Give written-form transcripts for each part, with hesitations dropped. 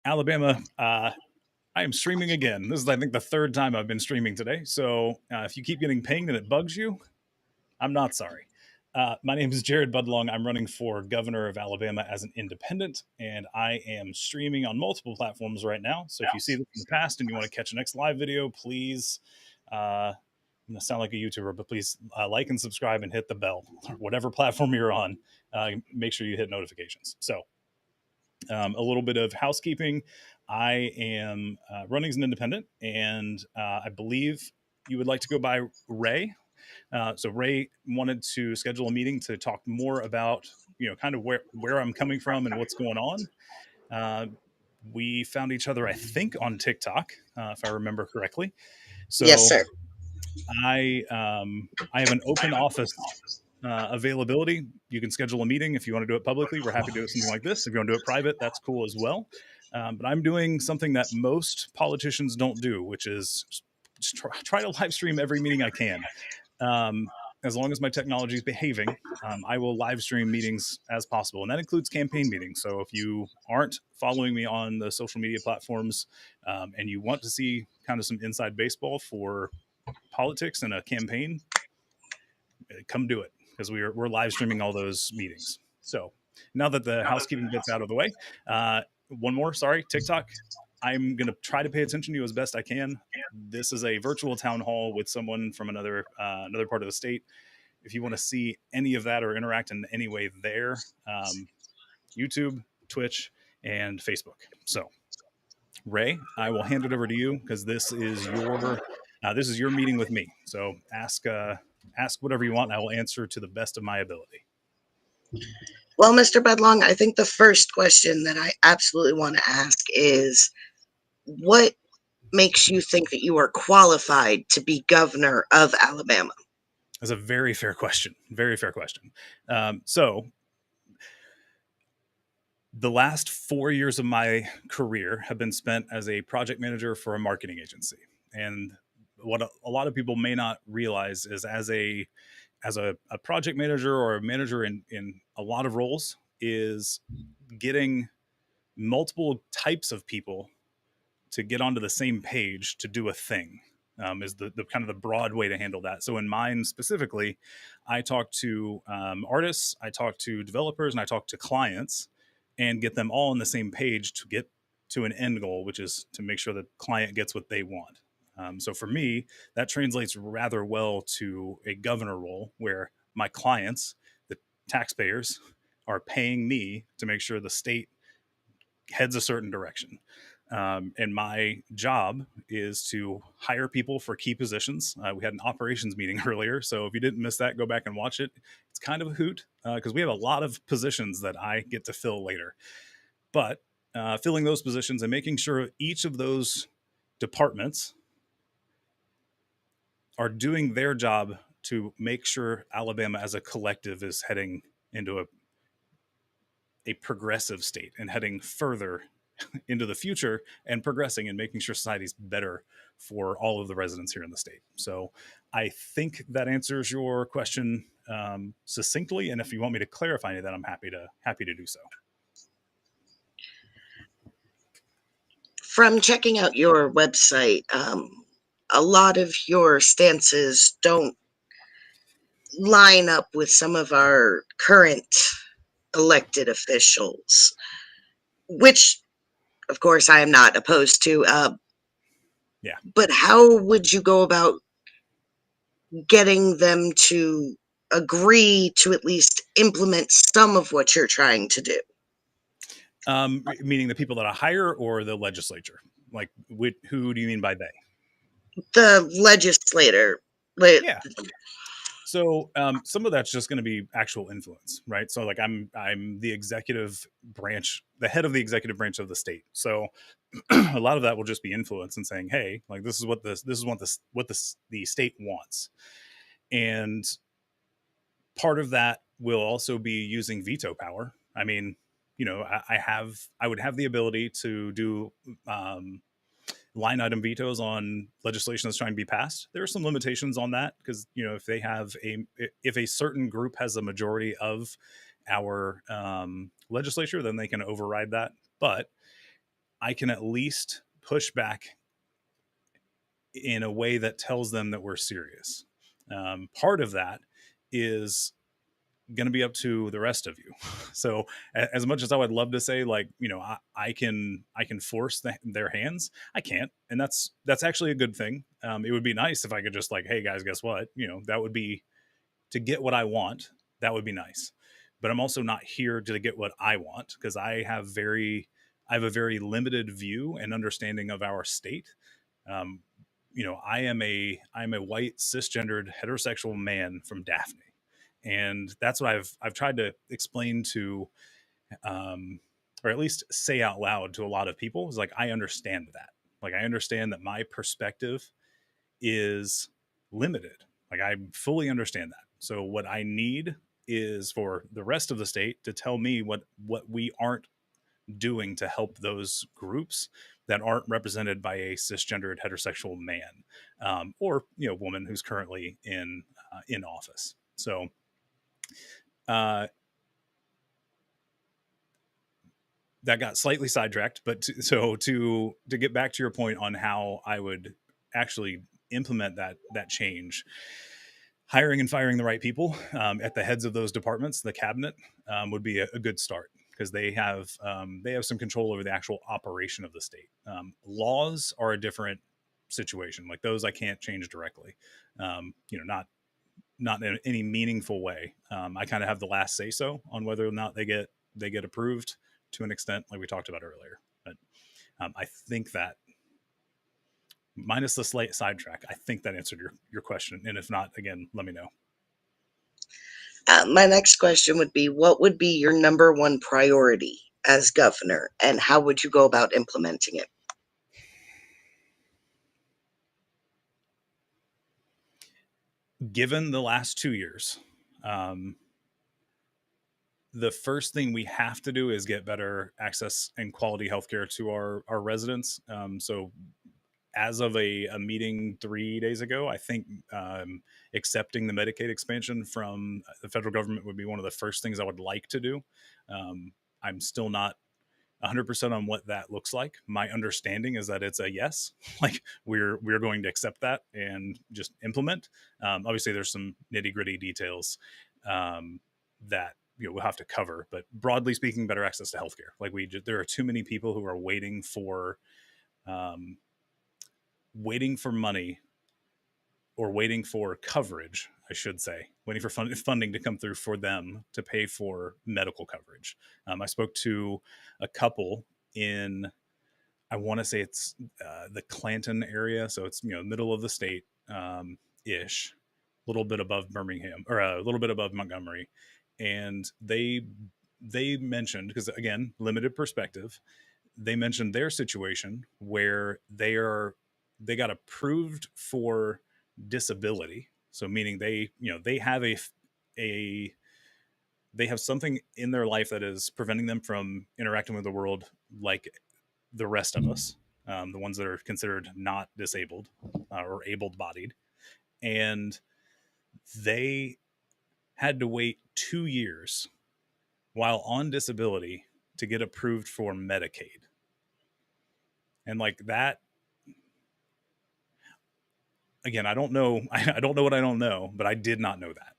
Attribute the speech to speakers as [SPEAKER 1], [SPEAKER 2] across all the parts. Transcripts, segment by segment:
[SPEAKER 1] Alabama, I am streaming again. This is, I think, the third time I've been streaming today. So if you keep getting pinged and it bugs you, I'm not sorry. My name is Jared Budlong. I'm running for governor of Alabama as an independent, and I am streaming on multiple platforms right now. So if you see this in the past and you want to catch a next live video, please. I'm gonna sound like a YouTuber, but please like and subscribe and hit the bell, whatever platform you're on. Make sure you hit notifications. So a little bit of housekeeping. I am running as an independent, and I believe you would like to go by Ray. So Ray wanted to schedule a meeting to talk more about, kind of where I'm coming from and what's going on. Uh, we found each other, I think, on TikTok, if I remember correctly.
[SPEAKER 2] Yes,
[SPEAKER 1] So
[SPEAKER 2] sir.
[SPEAKER 1] I have an open office availability. You can schedule a meeting if you want to do it publicly. We're happy to do something like this. If you want to do it private, that's cool as well. But I'm doing something that most politicians don't do, which is just try to live stream every meeting I can. Um, as long as my technology is behaving, I will live stream meetings as possible. And that includes campaign meetings. So if you aren't following me on the social media platforms and you want to see kind of some inside baseball for politics and a campaign, come do it because we're live streaming all those meetings. So now that the housekeeping bit's out of the way, one more, sorry, TikTok. I'm going to try to pay attention to you as best I can. This is a virtual town hall with someone from another part of the state. If you want to see any of that or interact in any way there, YouTube, Twitch, and Facebook. So, Ray, I will hand it over to you because this is your meeting with me. So ask whatever you want, and I will answer to the best of my ability.
[SPEAKER 2] Well, Mr. Bedlong, I think the first question that I absolutely want to ask is what makes you think that you are qualified to be governor of Alabama?
[SPEAKER 1] That's a very fair question. Very fair question. So, the last 4 years of my career have been spent as a project manager for a marketing agency. And what a lot of people may not realize is as a project manager or a manager in a lot of roles is getting multiple types of people to get onto the same page to do a thing. Is the kind of the broad way to handle that. So in mine specifically, I talk to artists, I talk to developers, and I talk to clients, and get them all on the same page to get to an end goal, which is to make sure the client gets what they want. So for me, that translates rather well to a governor role where my clients, the taxpayers, are paying me to make sure the state heads a certain direction. And my job is to hire people for key positions. We had an operations meeting earlier, so if you didn't miss that, go back and watch it. It's kind of a hoot because we have a lot of positions that I get to fill later. But filling those positions and making sure each of those departments are doing their job to make sure Alabama as a collective is heading into a progressive state and heading further into the future and progressing and making sure society's better for all of the residents here in the state. So I think that answers your question succinctly. And if you want me to clarify any of that, I'm happy to do so.
[SPEAKER 2] From checking out your website, a lot of your stances don't line up with some of our current elected officials, which, of course, I am not opposed to.
[SPEAKER 1] Yeah.
[SPEAKER 2] But how would you go about getting them to agree to at least implement some of what you're trying to do?
[SPEAKER 1] Meaning the people that I hire or the legislature? Like, who do you mean by they?
[SPEAKER 2] The legislator.
[SPEAKER 1] Yeah. So some of that's just going to be actual influence, right? So like I'm the executive branch, the head of the executive branch of the state. So a lot of that will just be influence and saying, hey, like this is what the state wants, and part of that will also be using veto power. I mean, I would have the ability to do line item vetoes on legislation that's trying to be passed. There are some limitations on that because if a certain group has a majority of our legislature, then they can override that. But I can at least push back in a way that tells them that we're serious. Part of that is going to be up to the rest of you. So as much as I would love to say, like, I can force their hands, I can't. And that's actually a good thing. It would be nice if I could just like, hey guys, guess what? That would be to get what I want. That would be nice. But I'm also not here to get what I want because I have a very limited view and understanding of our state. Um, I'm a white cisgendered heterosexual man from Daphne, and that's what I've tried to explain to, um, or at least say out loud to a lot of people. Is like I understand that. Like I understand that my perspective is limited. Like I fully understand that. So what I need is for the rest of the state to tell me what we aren't doing to help those groups that aren't represented by a cisgendered heterosexual man, or woman who's currently in office. So uh, that got slightly sidetracked, but to get back to your point on how I would actually implement that change, hiring and firing the right people at the heads of those departments, the cabinet, would be a good start because they have some control over the actual operation of the state. Laws are a different situation; like those I can't change directly. Not in any meaningful way. I kind of have the last say so on whether or not they get approved to an extent, like we talked about earlier. But I think that minus the slight sidetrack, I think that answered your question. And if not, again, let me know.
[SPEAKER 2] My next question would be, what would be your number one priority as governor, and how would you go about implementing it?
[SPEAKER 1] Given the last 2 years, um, the first thing we have to do is get better access and quality healthcare to our residents. So as of a meeting 3 days ago, I think accepting the Medicaid expansion from the federal government would be one of the first things I would like to do. I'm still not 100% on what that looks like. My understanding is that it's a yes, like we're going to accept that and just implement. Obviously, there's some nitty gritty details that we'll have to cover, but broadly speaking, better access to healthcare. Like there are too many people who are um, waiting for money or waiting for coverage, I should say, waiting for funding to come through for them to pay for medical coverage. I spoke to a couple in, I want to say it's the Clanton area, so it's middle of the state ish, a little bit above Birmingham or a little bit above Montgomery, and they mentioned, because again, limited perspective, they mentioned their situation where they got approved for disability, so meaning they have a they have something in their life that is preventing them from interacting with the world like the rest of us, the ones that are considered not disabled or able-bodied, and they had to wait 2 years while on disability to get approved for Medicaid. And like that, again, I don't know. I don't know what I don't know, but I did not know that.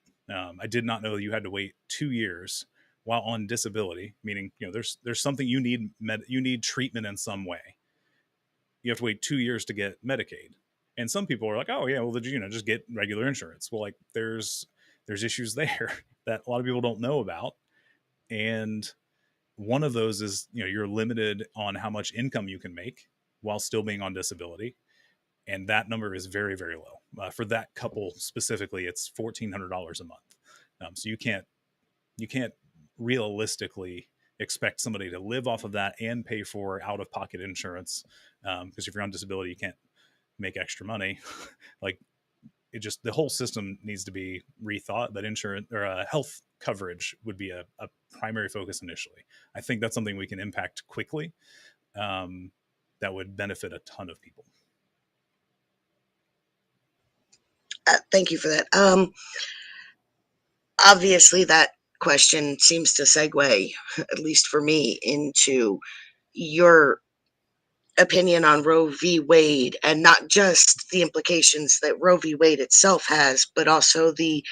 [SPEAKER 1] I did not know that you had to wait 2 years while on disability, meaning there's something you need treatment in some way. You have to wait 2 years to get Medicaid, and some people are like, oh yeah, well just get regular insurance. Well, like there's issues there that a lot of people don't know about, and one of those is you're limited on how much income you can make while still being on disability, and that number is very very low. For that couple specifically, it's $1,400 a month. So you can't realistically expect somebody to live off of that and pay for out of pocket insurance, because if you're on disability you can't make extra money. Like the whole system needs to be rethought. But insurance or health coverage would be a primary focus initially. I think that's something we can impact quickly, that would benefit a ton of people.
[SPEAKER 2] Thank you for that. Obviously, that question seems to segue, at least for me, into your opinion on Roe v. Wade, and not just the implications that Roe v. Wade itself has, but also the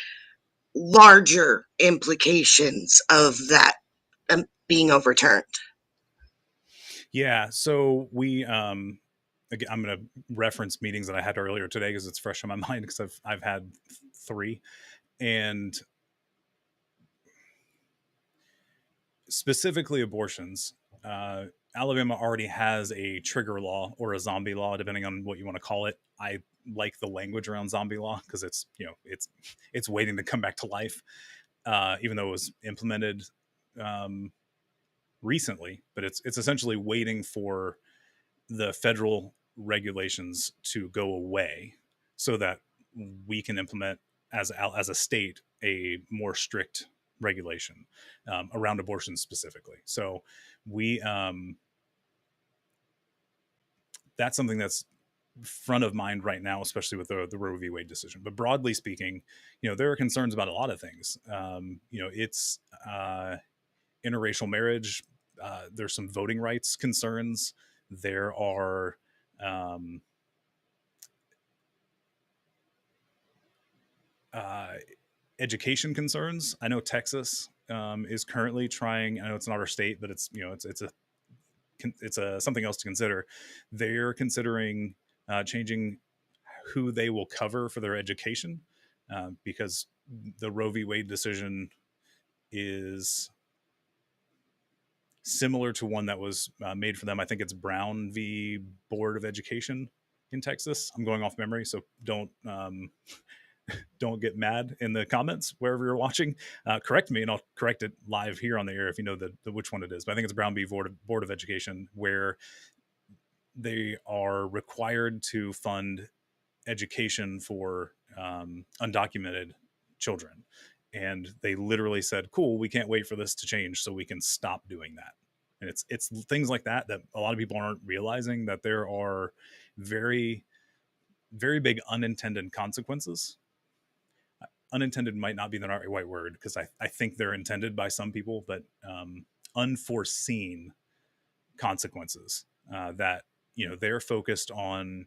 [SPEAKER 2] larger implications of that being overturned.
[SPEAKER 1] Yeah. So again, I'm going to reference meetings that I had earlier today because it's fresh on my mind because I've had three, and specifically abortions. Alabama already has a trigger law or a zombie law, depending on what you want to call it. I like the language around zombie law because it's, it's waiting to come back to life, even though it was implemented um, recently. But it's essentially waiting for the federal regulations to go away so that we can implement as a state a more strict regulation around abortion specifically. So we that's something that's front of mind right now, especially with the Roe v. Wade decision. But broadly speaking, there are concerns about a lot of things. It's interracial marriage. There's some voting rights concerns. There are um, uh, education concerns. I know Texas is currently trying. I know it's not our state, but it's a something else to consider. They're considering changing who they will cover for their education because the Roe v. Wade decision is similar to one that was made for them. I think it's Brown v. Board of Education in Texas. I'm going off memory, so don't get mad in the comments wherever you're watching. Correct me, and I'll correct it live here on the air if you know the which one it is. But I think it's Brown v. Board of Education, where they are required to fund education for undocumented children. And they literally said, "Cool, we can't wait for this to change so we can stop doing that." And it's things like that that a lot of people aren't realizing, that there are very very big unintended consequences. Unintended might not be the right word because I think they're intended by some people, but unforeseen consequences that they're focused on.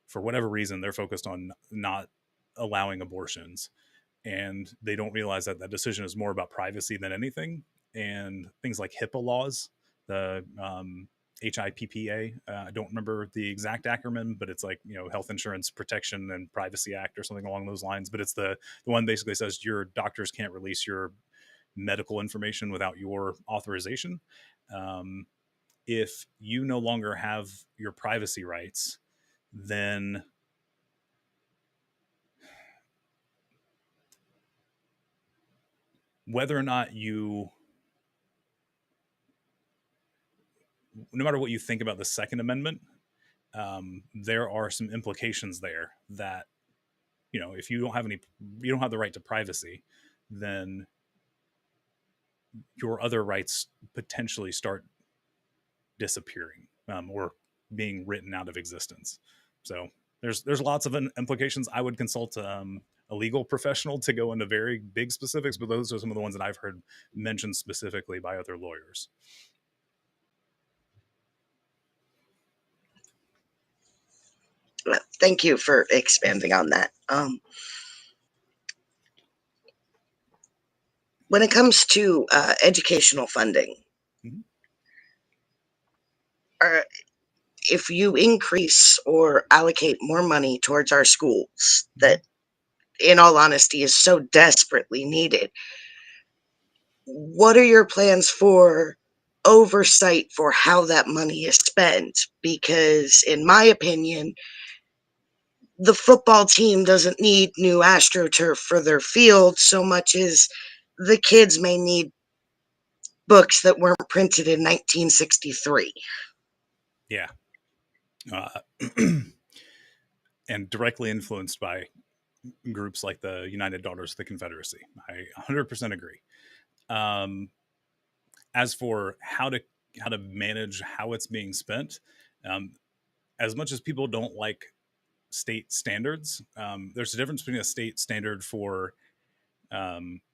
[SPEAKER 1] For whatever reason, they're focused on not allowing abortions, and they don't realize that that decision is more about privacy than anything. And things like HIPAA laws, the HIPPA. I don't remember the exact acronym, but it's like Health Insurance Protection and Privacy Act or something along those lines. But it's the one basically says your doctors can't release your medical information without your authorization. If you no longer have your privacy rights, then whether or not no matter what you think about the Second Amendment, there are some implications there that if you don't have the right to privacy, then your other rights potentially start disappearing or being written out of existence. So there's lots of implications. I would consult a legal professional to go into very big specifics, but those are some of the ones that I've heard mentioned specifically by other lawyers.
[SPEAKER 2] Thank you for expanding on that. When it comes to educational funding,
[SPEAKER 1] Mm-hmm.
[SPEAKER 2] uh, if you increase or allocate more money towards our schools,
[SPEAKER 1] Mm-hmm.
[SPEAKER 2] that in all honesty is so desperately needed, what are your plans for oversight for how that money is spent? Because, in my opinion, the football team doesn't need new astroturf for their field so much as the kids may need books that weren't printed in 1963.
[SPEAKER 1] Yeah. Uh, and directly influenced by groups like the United Daughters of the Confederacy. I 100% agree. Um, as for how to manage how it's being spent, um, as much as people don't like state standards, there's a difference between a state standard for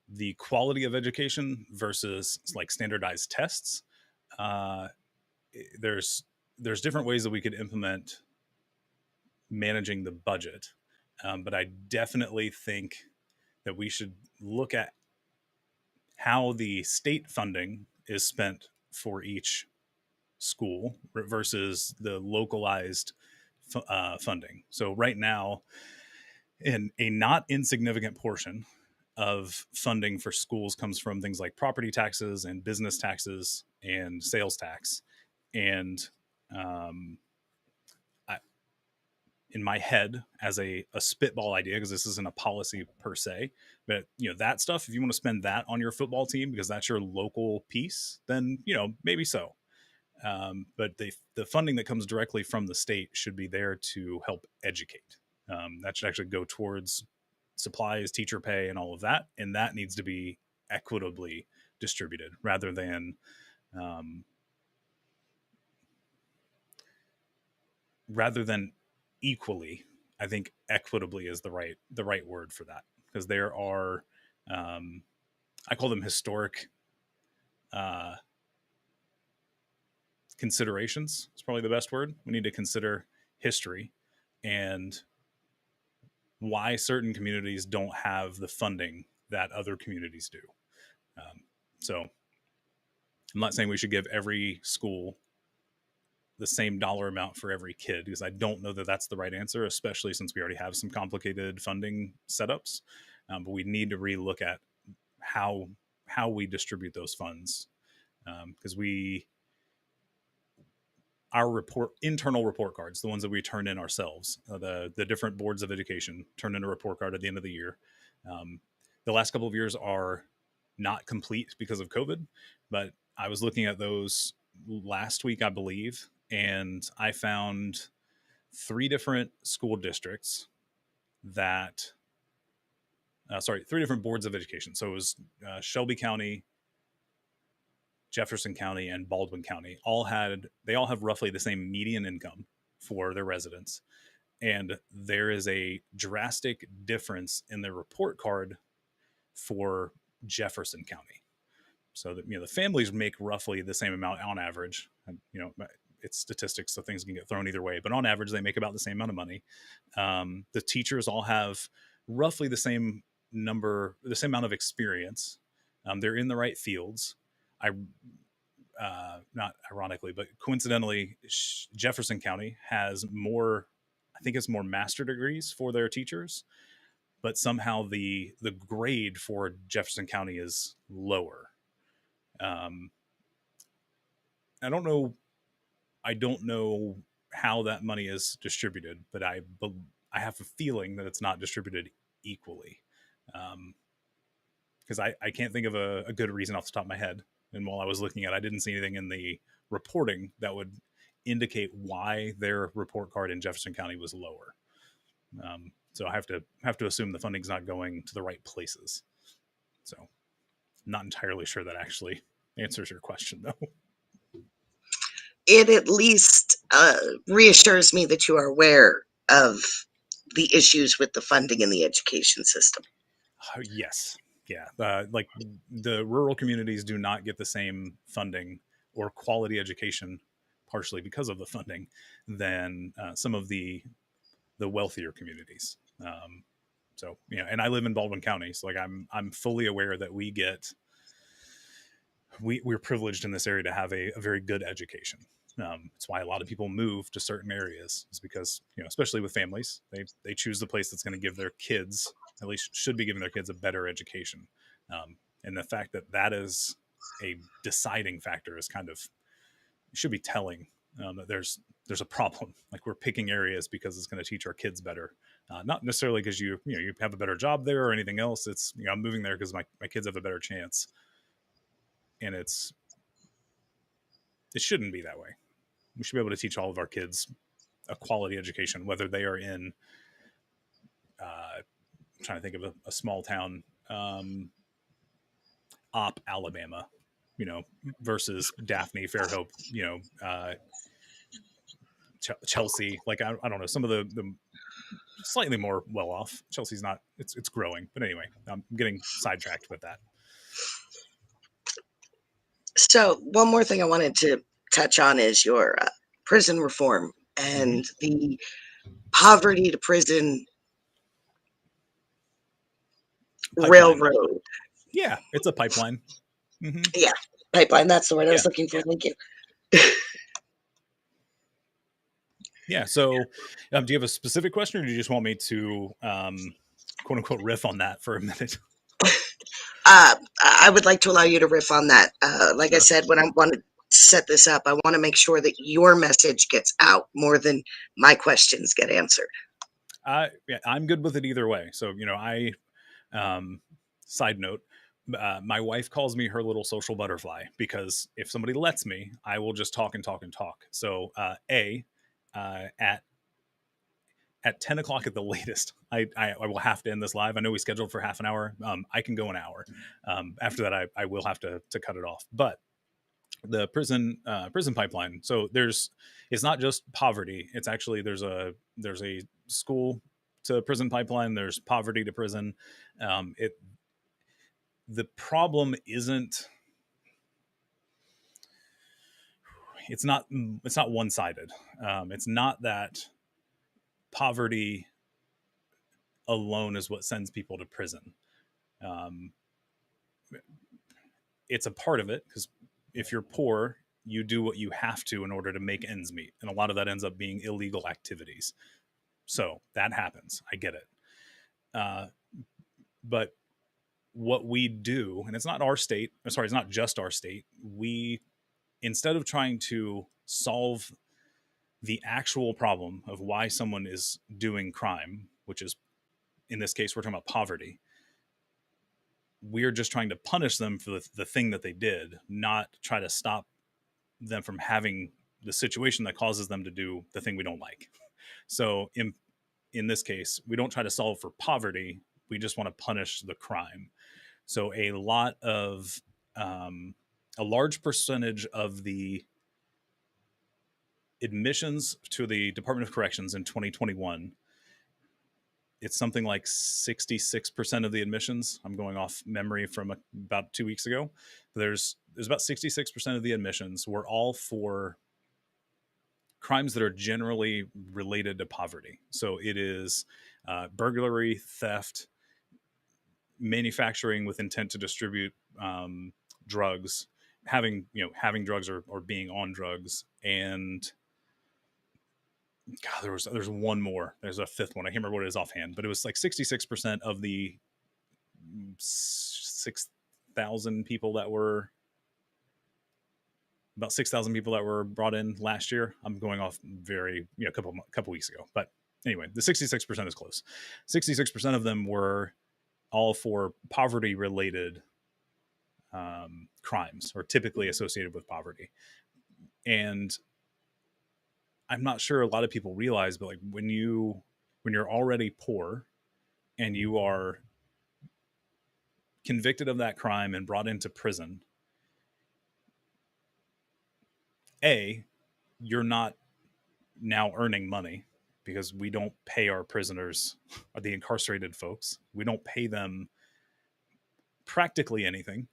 [SPEAKER 1] the quality of education versus like standardized tests. Uh, there's there's different ways that we could implement managing the budget, but I definitely think that we should look at how the state funding is spent for each school versus the localized funding. So right now, in a not insignificant portion of funding for schools comes from things like property taxes and business taxes and sales tax. And um, I, in my head, as a spitball idea, because this isn't a policy per se, but that stuff, if you want to spend that on your football team because that's your local piece, then maybe so. But the funding that comes directly from the state should be there to help educate. That should actually go towards supplies, teacher pay, and all of that, and that needs to be equitably distributed um, rather than equally. I think equitably is the right word for that, because there are I call them historic uh, considerations. It's probably the best word. We need to consider history and why certain communities don't have the funding that other communities do. So I'm not saying we should give every school the same dollar amount for every kid, because I don't know that that's the right answer, especially since we already have some complicated funding setups. But we need to relook at how we distribute those funds, because our internal report cards, the ones that we turn in ourselves, the different boards of education turn in a report card at the end of the year. Um, the last couple of years are not complete because of COVID, but I was looking at those last week, I believe, and I found 3 different school districts that, sorry, 3 different boards of education. So it was Shelby County, Jefferson County, and Baldwin County. They all have roughly the same median income for their residents, and there is a drastic difference in the report card for Jefferson County. So that the families make roughly the same amount on average. And, it's statistics, so things can get thrown either way. But on average, they make about the same amount of money. The teachers all have roughly the same amount of experience. They're in the right fields. Not ironically, but coincidentally, Jefferson County has more. I think it's more master degrees for their teachers, but somehow the grade for Jefferson County is lower. Um, I don't know. I don't know how that money is distributed, but I have a feeling that it's not distributed equally. Because I can't think of a good reason off the top of my head. And while I was looking at it, I didn't see anything in the reporting that would indicate why their report card in Jefferson County was lower. So I have to assume the funding's not going to the right places. So I'm not entirely sure that actually answers your question, though.
[SPEAKER 2] It at least reassures me that you are aware of the issues with the funding in the education system.
[SPEAKER 1] Yes. Yeah. Like the rural communities do not get the same funding or quality education, partially because of the funding, than some of the wealthier communities. So and I live in Baldwin County, so like I'm fully aware that we're privileged in this area to have a very good education. It's why a lot of people move to certain areas, is because especially with families, they choose the place that's going to give their kids, at least should be giving their kids, a better education. And the fact that that is a deciding factor is kind of should be telling that there's a problem. Like, we're picking areas because it's going to teach our kids better, not necessarily because you have a better job there or anything else. It's I'm moving there because my kids have a better chance, and it shouldn't be that way. We should be able to teach all of our kids a quality education, whether they are in I'm trying to think of a small town, Alabama, versus Daphne, Fairhope, Chelsea. Like, I don't know, some of the slightly more well off. Chelsea's not. It's growing, but anyway, I'm getting sidetracked with that.
[SPEAKER 2] So one more thing I wanted to touch on is your prison reform
[SPEAKER 1] Hmm.
[SPEAKER 2] and the poverty to prison
[SPEAKER 1] Pipeline.
[SPEAKER 2] railroad.
[SPEAKER 1] Yeah, it's a pipeline. Hmm.
[SPEAKER 2] Yeah, pipeline. That's the word I
[SPEAKER 1] Yeah,
[SPEAKER 2] was looking for. Thank you.
[SPEAKER 1] yeah. So, do you have a specific question, or do you just want me to, quote unquote, riff on that for a minute?
[SPEAKER 2] I would like to allow you to riff on that. Like I
[SPEAKER 1] Sure.
[SPEAKER 2] said, when I want to set this up, I want to make sure that your message gets out more than my questions get answered.
[SPEAKER 1] Yeah, I'm good with it either way. So, um, side note, my wife calls me her little social butterfly because if somebody lets me, I will just talk and talk and talk. So, at 10 o'clock at the latest, I will have to end this live. I know we scheduled for half an hour. I can go an hour. After that, I will have to cut it off. But the prison pipeline. So it's not just poverty. It's actually there's a school to prison pipeline. There's poverty to prison. It The problem isn't it's not one sided. It's not that poverty alone is what sends people to prison. Um, it's a part of it because if you're poor, you do what you have to in order to make ends meet, and a lot of that ends up being illegal activities. So that happens. I get it. Uh, but what we do, and it's not our state, sorry, it's not just our state, we, instead of trying to solve the actual problem of why someone is doing crime, which is, in this case, we're talking about poverty, we're just trying to punish them for the thing that they did, not try to stop them from having the situation that causes them to do the thing we don't like. So in this case, we don't try to solve for poverty. We just want to punish the crime. So um, a large percentage of the admissions to the Department of Corrections in 2021, it's something like 66% of the admissions. I'm going off memory from about 2 weeks ago. There's about 66% of the admissions were all for crimes that are generally related to poverty. So it is burglary, theft, manufacturing with intent to distribute drugs, having drugs or being on drugs, and God, there's one more. There's a fifth one. I can't remember what it is offhand, but it was like 66% of the 6,000 people that were about 6,000 people that were brought in last year. I'm going off very a couple weeks ago, but anyway, the 66% is close. 66% of them were all for poverty related crimes, or typically associated with poverty. And I'm not sure a lot of people realize, but like when you're already poor and you are convicted of that crime and brought into prison, A, you're not now earning money because we don't pay our prisoners or the incarcerated folks. We don't pay them practically anything.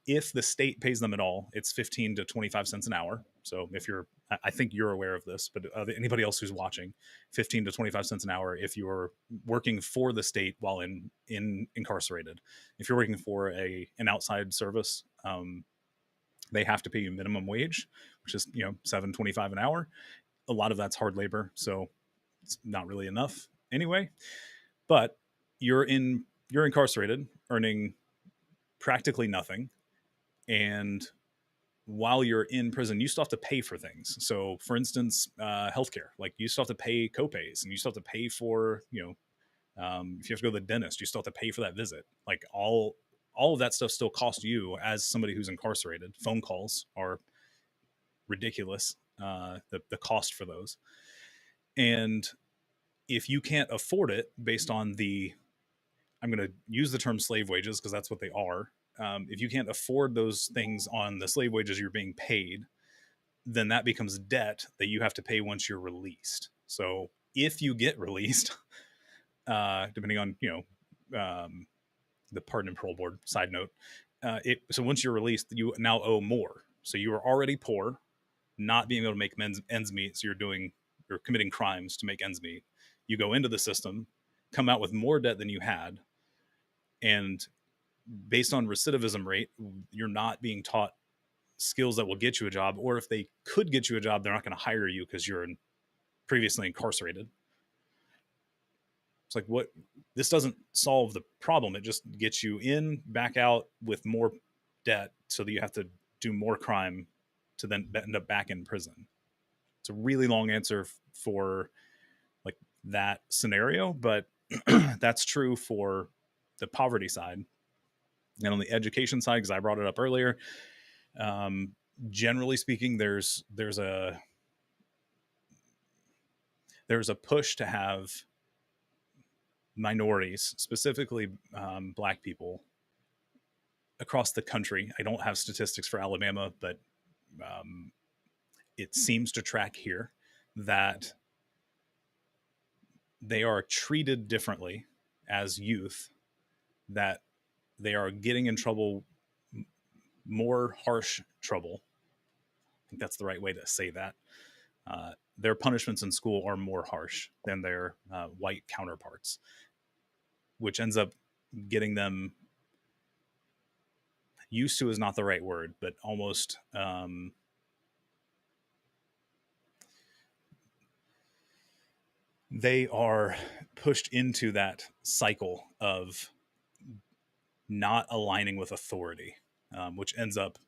[SPEAKER 1] If the state pays them at all, it's 15 to 25 cents an hour. So if you're, I think you're aware of this, but anybody else who's watching, 15 to 25 cents an hour if you're working for the state while in incarcerated. If you're working for an outside service, they have to pay you minimum wage, which is $7.25 an hour. A lot of that's hard labor, so it's not really enough anyway. But you're incarcerated, earning practically nothing, and while you're in prison, you still have to pay for things. So, for instance, healthcare, like you still have to pay copays, and you still have to pay for if you have to go to the dentist, you still have to pay for that visit. Like all of that stuff still costs you as somebody who's incarcerated. Phone calls are ridiculous. The cost for those, and if you can't afford it based on I'm going to use the term slave wages because that's what they are. If you can't afford those things on the slave wages you're being paid, then that becomes debt that you have to pay once you're released. So if you get released, depending on the Pardon and Parole Board side note, so once you're released, you now owe more. So you were already poor. not being able to make ends meet. So you're committing crimes to make ends meet. You go into the system, come out with more debt than you had, and based on recidivism rate, you're not being taught skills that will get you a job, or if they could get you a job, they're not going to hire you because you're previously incarcerated. It's like, what, this doesn't solve the problem. It just gets you in, back out with more debt so that you have to do more crime to then end up back in prison. It's a really long answer for like that scenario, but that's true for the poverty side. And on the education side, because I brought it up earlier, generally speaking, there's a push to have minorities, specifically Black people, across the country. I don't have statistics for Alabama, but it seems to track here that they are treated differently as youth, that they are getting in trouble, more harsh trouble. I think that's the right way to say that. Their punishments in school are more harsh than their white counterparts, which ends up getting them used to, is not the right word, but almost they are pushed into that cycle of not aligning with authority, which ends up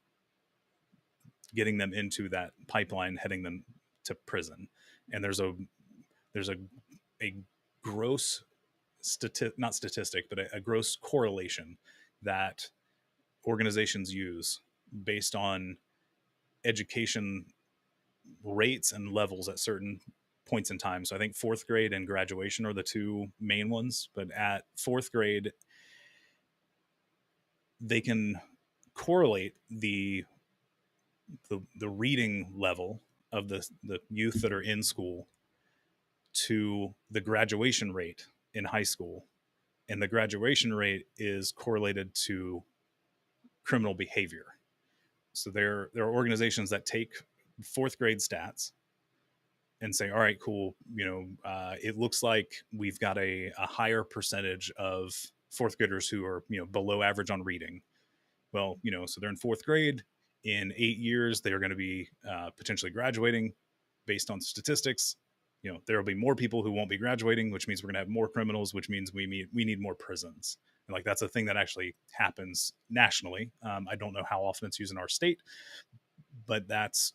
[SPEAKER 1] getting them into that pipeline, heading them to prison. And there's a gross not statistic, but a gross correlation that organizations use based on education rates and levels at certain points in time. So I think fourth grade and graduation are the two main ones. But at fourth grade, they can correlate the reading level of the youth that are in school to the graduation rate in high school. And the graduation rate is correlated to criminal behavior. So there are organizations that take fourth grade stats and say, all right, cool, it looks like we've got a higher percentage of fourth graders who are, below average on reading. Well, so they're in fourth grade. In 8 years, they are going to be potentially graduating. Based on statistics, there will be more people who won't be graduating, which means we're going to have more criminals, which means we need more prisons. And like, that's a thing that actually happens nationally. I don't know how often it's used in our state, but that's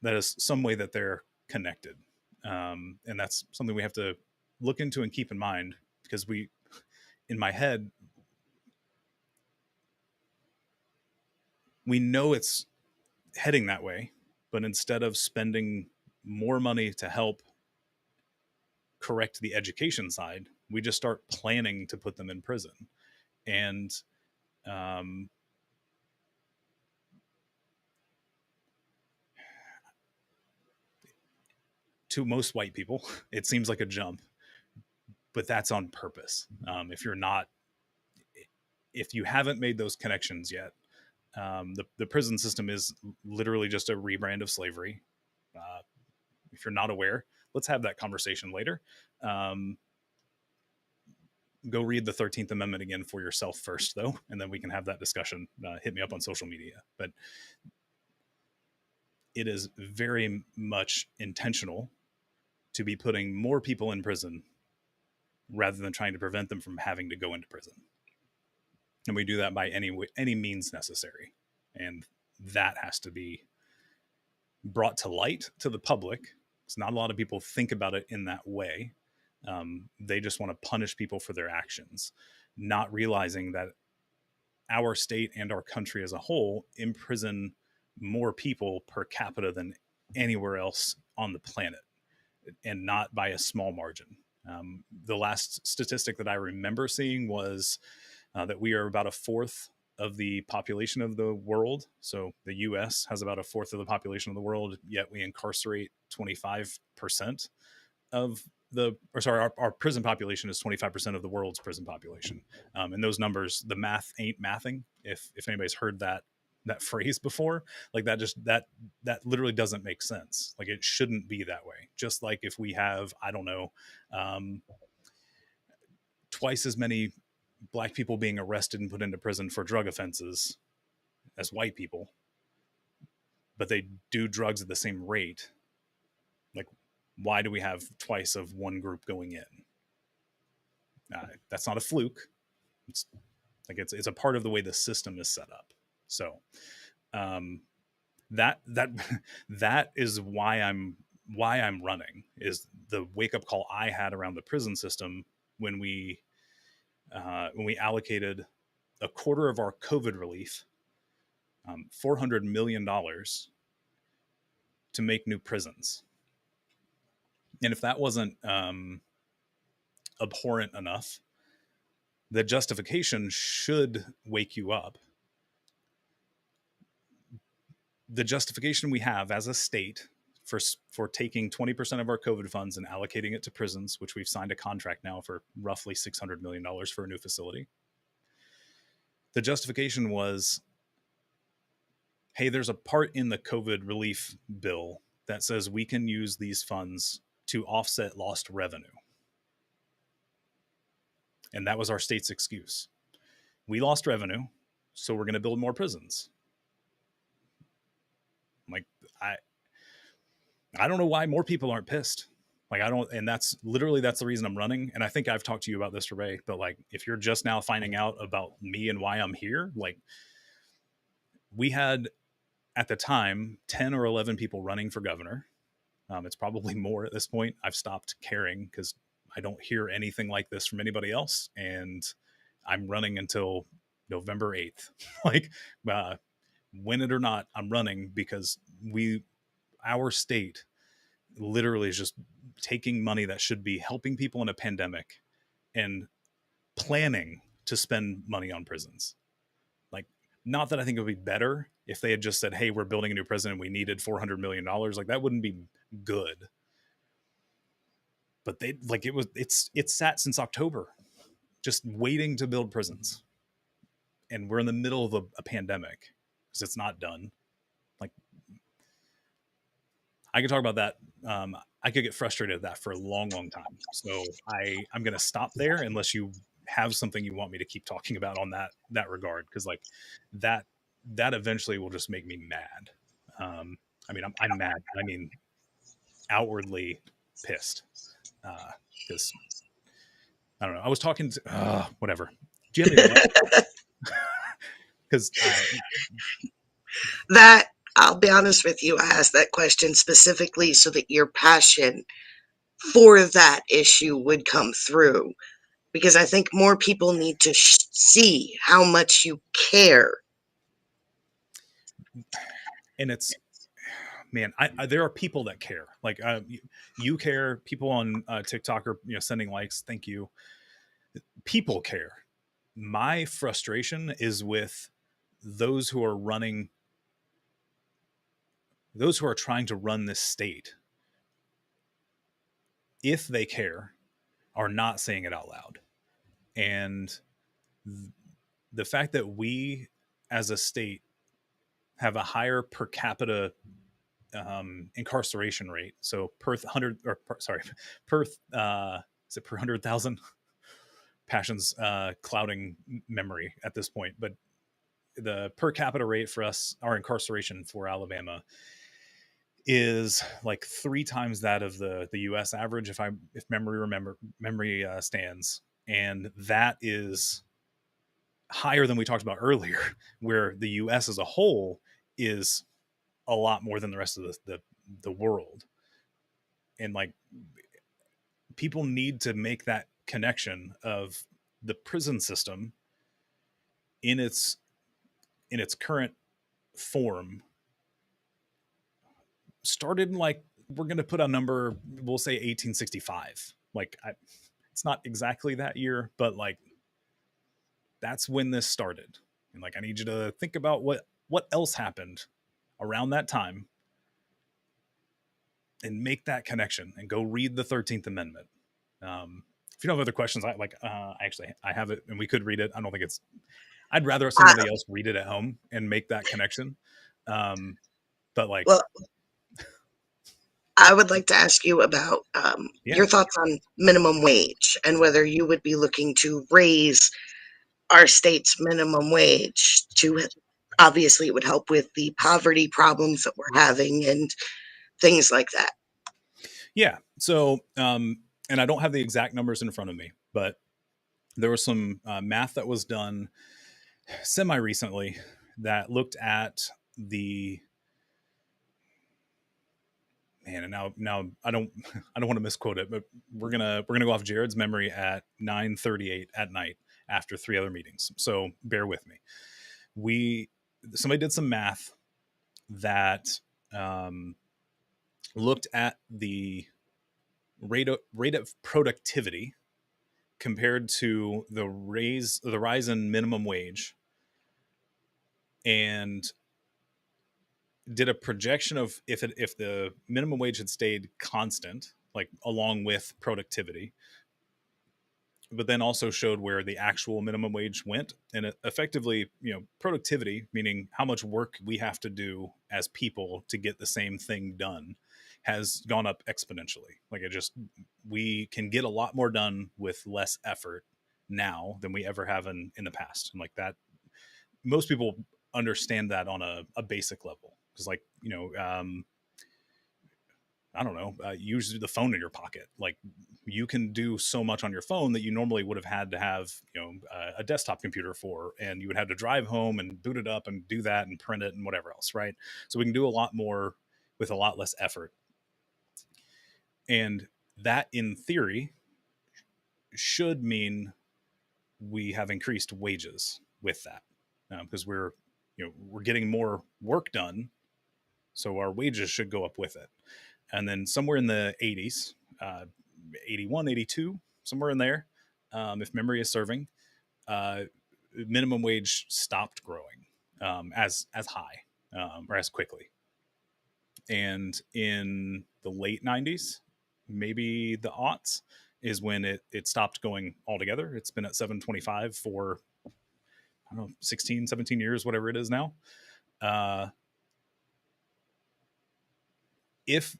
[SPEAKER 1] that is some way that they're connected. And that's something we have to look into and keep in mind, because in my head, we know it's heading that way, but instead of spending more money to help correct the education side, we just start planning to put them in prison. And to most white people, it seems like a jump, but that's on purpose. If you haven't made those connections yet, the prison system is literally just a rebrand of slavery. If you're not aware, let's have that conversation later. Go read the 13th Amendment again for yourself first, though, and then we can have that discussion. Hit me up on social media. But it is very much intentional to be putting more people in prison rather than trying to prevent them from having to go into prison. And we do that by any means necessary. And that has to be brought to light to the public. Because not a lot of people think about it in that way. They just want to punish people for their actions, not realizing that our state and our country as a whole imprison more people per capita than anywhere else on the planet, and not by a small margin. The last statistic that I remember seeing was that we are about a fourth of the population of the world. So the US has about a fourth of the population of the world, yet we incarcerate 25% of our prison population is 25% of the world's prison population. And those numbers, the math ain't mathing. If anybody's heard that that phrase before. Like that literally doesn't make sense. Like it shouldn't be that way. Just like if we have, I don't know, um, twice as many black people being arrested and put into prison for drug offenses as white people, but they do drugs at the same rate. Like, why do we have twice of one group going in? That's not a fluke. It's it's a part of the way the system is set up. So um, that that is why I'm running, is the wake up call I had around the prison system when we allocated a quarter of our COVID relief, $400 million, to make new prisons. And if that wasn't abhorrent enough, the justification should wake you up. The justification we have as a state for taking 20% of our COVID funds and allocating it to prisons, which we've signed a contract now for roughly $600 million for a new facility. The justification was, hey, there's a part in the COVID relief bill that says we can use these funds to offset lost revenue. And that was our state's excuse. We lost revenue, so we're going to build more prisons. Like, I don't know why more people aren't pissed. Like, I don't, and that's the reason I'm running. And I think I've talked to you about this, Ray, but like, if you're just now finding out about me and why I'm here, like, we had at the time 10 or 11 people running for governor. It's probably more at this point. I've stopped caring because I don't hear anything like this from anybody else. And I'm running until November 8th. Like, win it or not, I'm running because our state literally is just taking money that should be helping people in a pandemic and planning to spend money on prisons. Like, not that I think it would be better if they had just said, hey, we're building a new prison and we needed $400 million. Like, that wouldn't be good. But it's sat since October, just waiting to build prisons. And we're in the middle of a pandemic because it's not done. Like, I could talk about that. I could get frustrated at that for a long, long time. So I'm going to stop there unless you have something you want me to keep talking about on that regard. Cause like that eventually will just make me mad. I mean, I'm mad. I mean, outwardly pissed. Cause I don't know. I was talking to, whatever. Do you have anything else? Cause
[SPEAKER 2] That, I'll be honest with you, I asked that question specifically so that your passion for that issue would come through, because I think more people need to see how much you care.
[SPEAKER 1] And it's, man, there are people that care. Like, you care. People on TikTok are sending likes. Thank you. People care. My frustration is with those who are trying to run this state. If they care, are not saying it out loud. And the fact that we as a state have a higher per capita incarceration rate. So per 100, or per is it per 100,000? Passion's clouding memory at this point, but the per capita rate for us, our incarceration for Alabama, is like 3 times that of the U.S. average, if memory stands, and that is higher than we talked about earlier, where the U.S. as a whole is a lot more than the rest of the world. And like, people need to make that connection of the prison system in its current form started, like, we're going to put a number, we'll say 1865. Like, it's not exactly that year, but like, that's when this started. And like, I need you to think about what else happened around that time and make that connection and go read the 13th Amendment. If you don't have other questions, I actually have it and we could read it. I don't think it's I'd rather
[SPEAKER 2] Uh,
[SPEAKER 1] somebody else read it at home and make that connection. Um, but like,
[SPEAKER 2] well, I would like to ask you about
[SPEAKER 1] yeah,
[SPEAKER 2] your thoughts on minimum wage and whether you would be looking to raise our state's minimum wage to, obviously, it would help with the poverty problems that we're having and things like that.
[SPEAKER 1] yeah. So, and I don't have the exact numbers in front of me, but there was some math that was done semi recently that looked at the man, and now I don't want to misquote it, but we're gonna go off Jared's memory at 9:38 at night after three other meetings. So bear with me. We Somebody did some math that um, looked at the rate of productivity compared to the rise in minimum wage, and did a projection of if the minimum wage had stayed constant, like along with productivity, but then also showed where the actual minimum wage went. And it effectively, productivity, meaning how much work we have to do as people to get the same thing done, has gone up exponentially. Like we can get a lot more done with less effort now than we ever have in the past. And like that, most people understand that on a basic level. Because like, I don't know, use the phone in your pocket. Like you can do so much on your phone that you normally would have had to have, a desktop computer for, and you would have to drive home and boot it up and do that and print it and whatever else, right? So we can do a lot more with a lot less effort. And that, in theory, should mean we have increased wages with that, because we're getting more work done, so our wages should go up with it. And then somewhere in the 80s, 81, 82, somewhere in there, if memory is serving, uh, minimum wage stopped growing as high, or as quickly. And in the late 90s, maybe the aughts, is when it stopped going altogether. It's been at 725 for, I don't know, 16, 17 years, whatever it is now. Uh, if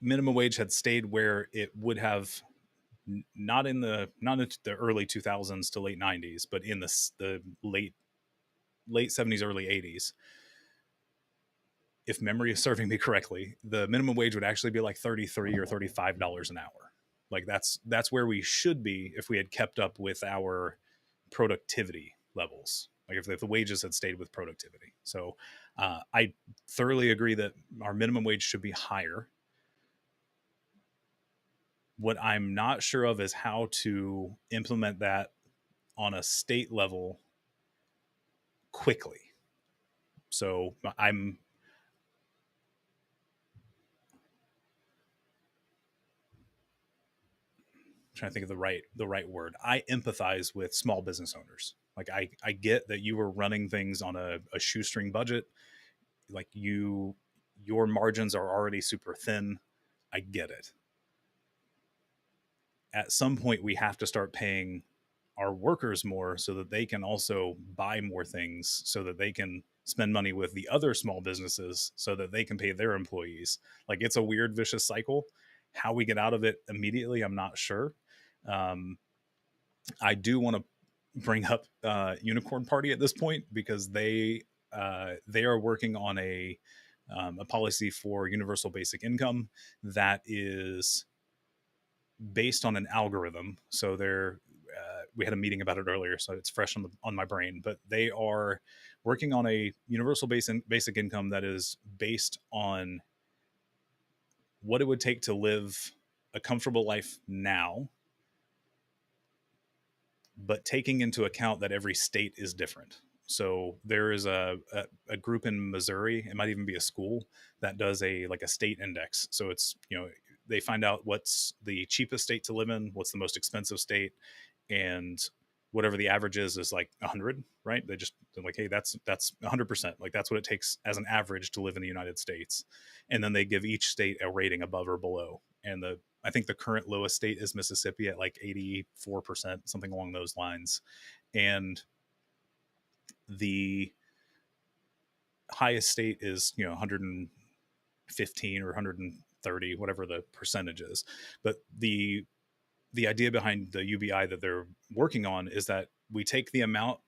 [SPEAKER 1] minimum wage had stayed where it would have, not into the early 2000s to late 90s, but in the late 70s, early 80s, if memory is serving me correctly, the minimum wage would actually be like 33 or $35 an hour. Like that's where we should be if we had kept up with our productivity levels. Like if the wages had stayed with productivity. So I thoroughly agree that our minimum wage should be higher. What I'm not sure of is how to implement that on a state level quickly. So I'm trying to think of the right word. I empathize with small business owners. Like I get that you were running things on a shoestring budget. Like your margins are already super thin. I get it. At some point we have to start paying our workers more so that they can also buy more things, so that they can spend money with the other small businesses so that they can pay their employees. Like it's a weird vicious cycle. How we get out of it immediately, I'm not sure. um, I do want to bring up Unicorn Party at this point, because they are working on a policy for universal basic income that is based on an algorithm. So we had a meeting about it earlier, so it's fresh on my brain. But they are working on a universal basic income that is based on what it would take to live a comfortable life now, but taking into account that every state is different. So there is a group in Missouri, it might even be a school, that does a state index. So it's, they find out what's the cheapest state to live in, what's the most expensive state, and whatever the average is like 100, right? They're like, hey, that's 100%. Like that's what it takes as an average to live in the United States. And then they give each state a rating above or below. And I think the current lowest state is Mississippi at like 84%, something along those lines. And The highest state is 115 or 130, whatever the percentage is. But the idea behind the UBI that they're working on is that we take the amount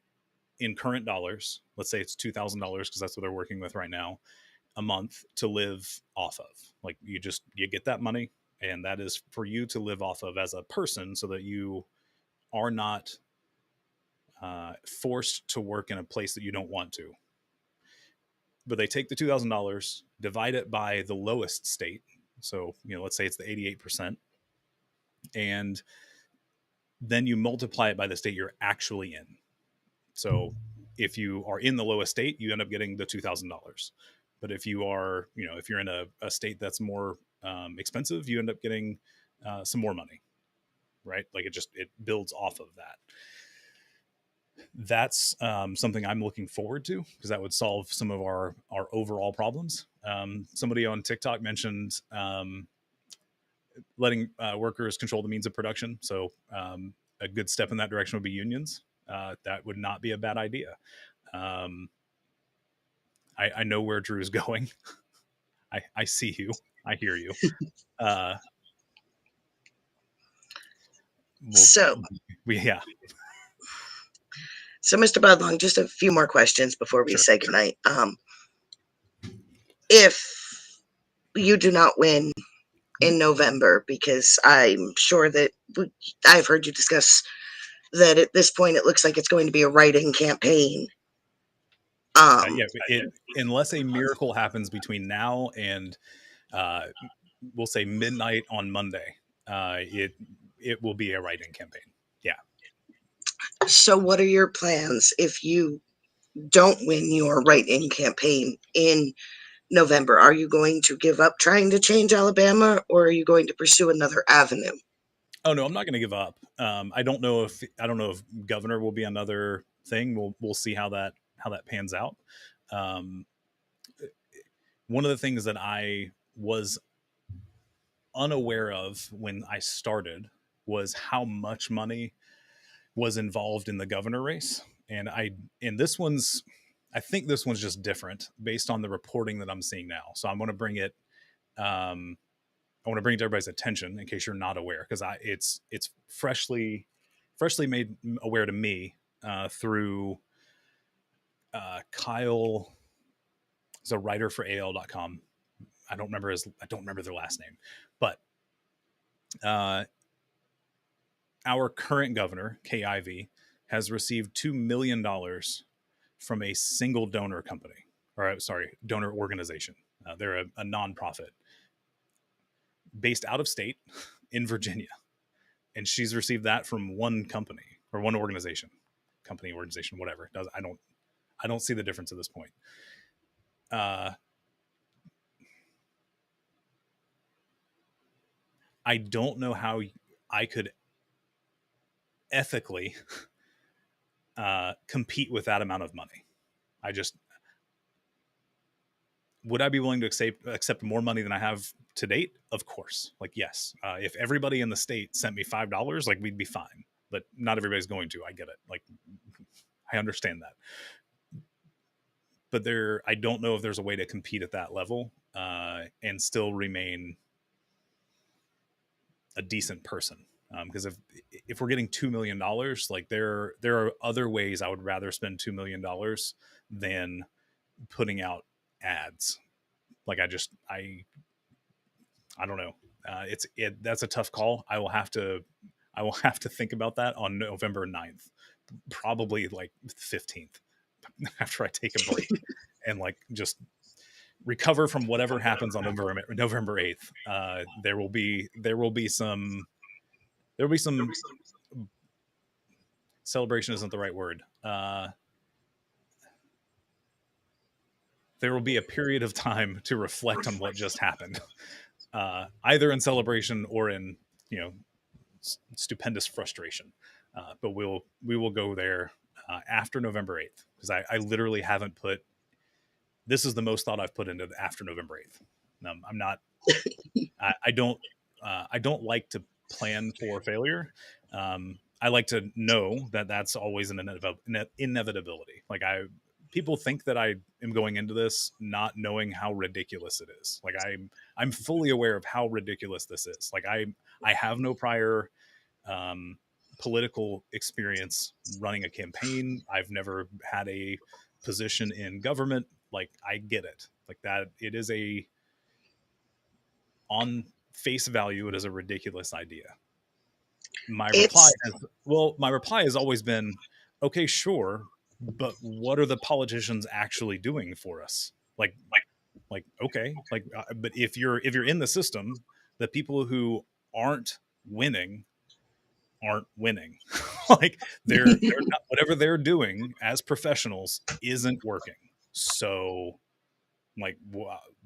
[SPEAKER 1] in current dollars, let's say it's $2,000 because that's what they're working with right now, a month to live off of. Like you get that money, and that is for you to live off of as a person, so that you are not forced to work in a place that you don't want to. But they take the $2,000, divide it by the lowest state. So, let's say it's the 88%. And then you multiply it by the state you're actually in. So if you are in the lowest state, you end up getting the $2,000. But if you are, if you're in a state that's more expensive, you end up getting some more money, right? Like it builds off of that. That's something I'm looking forward to, because that would solve some of our overall problems. Somebody on TikTok mentioned letting workers control the means of production. So a good step in that direction would be unions. That would not be a bad idea. I know where Drew's going. I see you. I hear you. Well,
[SPEAKER 2] So,
[SPEAKER 1] yeah,
[SPEAKER 2] Mr. Budlong, just a few more questions before we
[SPEAKER 1] sure.
[SPEAKER 2] say goodnight. If you do not win in November, because I'm sure that I've heard you discuss that at this point it looks like it's going to be a write-in campaign.
[SPEAKER 1] Yeah, unless a miracle happens between now and we'll say midnight on Monday, it will be a write-in campaign. Yeah.
[SPEAKER 2] So what are your plans if you don't win your write-in campaign in November? Are you going to give up trying to change Alabama, or are you going to pursue another avenue?
[SPEAKER 1] Oh no, I'm not going to give up. I don't know if governor will be another thing. We'll see how that pans out. One of the things that I was unaware of when I started was how much money was involved in the governor race, and I think this one's just different based on the reporting that I'm seeing now. So I'm going to bring it. I want to bring it to everybody's attention in case you're not aware, because it's freshly made aware to me through Kyle is a writer for AL.com. I don't remember their last name, but our current governor, KIV, has received $2 million from a single donor company, or sorry, donor organization. They're a nonprofit based out of state in Virginia. And she's received that from one company or one organization, whatever. I don't see the difference at this point. I don't know how I could ethically compete with that amount of money. Would I be willing to accept more money than I have to date? Of course. Like, yes. If everybody in the state sent me $5, like, we'd be fine. But not everybody's going to. I get it. Like, I understand that. But I don't know if there's a way to compete at that level and still remain a decent person. Because if we're getting $2 million, like, there are other ways I would rather spend $2 million than putting out ads. Like, I don't know. That's a tough call. I will have to think about that on November 9th, probably like 15th, after I take a break and like just recover from whatever happens on November 8th. There will be some celebration isn't the right word. There will be a period of time to reflect on what just happened, either in celebration or in stupendous frustration. But we will go there after November 8th, because I literally haven't put. This is the most thought I've put into after November 8th. I'm not. I don't like to plan for failure. I like to know that that's always an inevitability. Like people think that I am going into this not knowing how ridiculous it is. Like I'm fully aware of how ridiculous this is. Like I have no prior um, political experience running a campaign. I've never had a position in government. Like I get it. Like that, it is a on face value, it is a ridiculous idea.
[SPEAKER 2] It's
[SPEAKER 1] My reply has always been, okay, sure, but what are the politicians actually doing for us? Okay, but if you're in the system, the people who aren't winning aren't winning. Like they're not, whatever they're doing as professionals isn't working. So like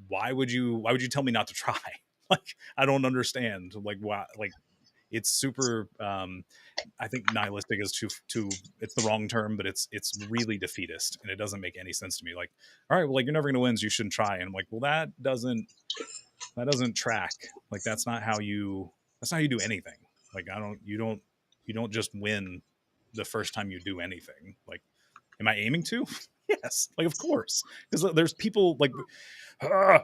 [SPEAKER 1] why would you tell me not to try? Like I don't understand. Like why? Like it's super I think nihilistic is too it's the wrong term, but it's really defeatist and it doesn't make any sense to me. Like, all right, well, like you're never gonna win, so you shouldn't try. And I'm like, well, that doesn't track. Like that's not how you do anything. Like you don't just win the first time you do anything. Like, am I aiming to? Yes, like of course, because there's people like